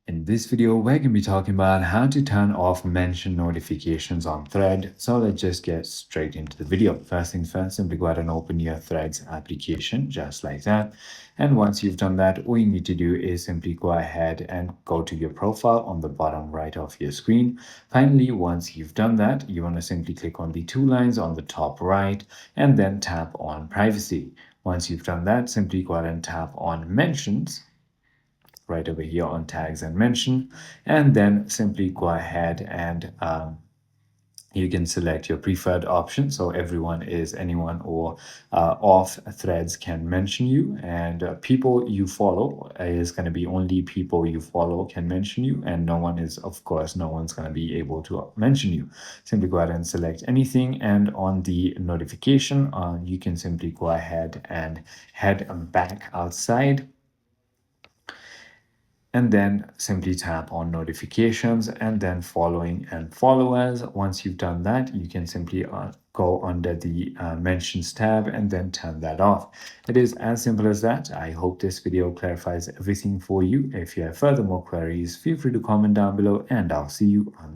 In this video, we're going to be talking about how to turn off mention notifications on Thread. So let's just get straight into the video. First things first, simply go ahead and open your Threads application just like that. And once you've done that, all you need to do is simply go ahead and go to your profile on the bottom right of your screen. Finally, once you've done that, you want to simply click on the two lines on the top right and then tap on privacy. Once you've done that, simply go ahead and tap on mentions right over here on tags and mention, and then simply go ahead and you can select your preferred option. So everyone is anyone or off threads can mention you, and people you follow is going to be only people you follow can mention you, and no one is, of course, no one's going to be able to mention you. Simply go ahead and select anything, and on the notification, you can simply go ahead and head back outside and then simply tap on notifications and then following and followers. Once you've done that, you can simply go under the mentions tab and then turn that off. It is as simple as that. I hope this video clarifies everything for you. If you have further more queries, feel free to comment down below and I'll see you on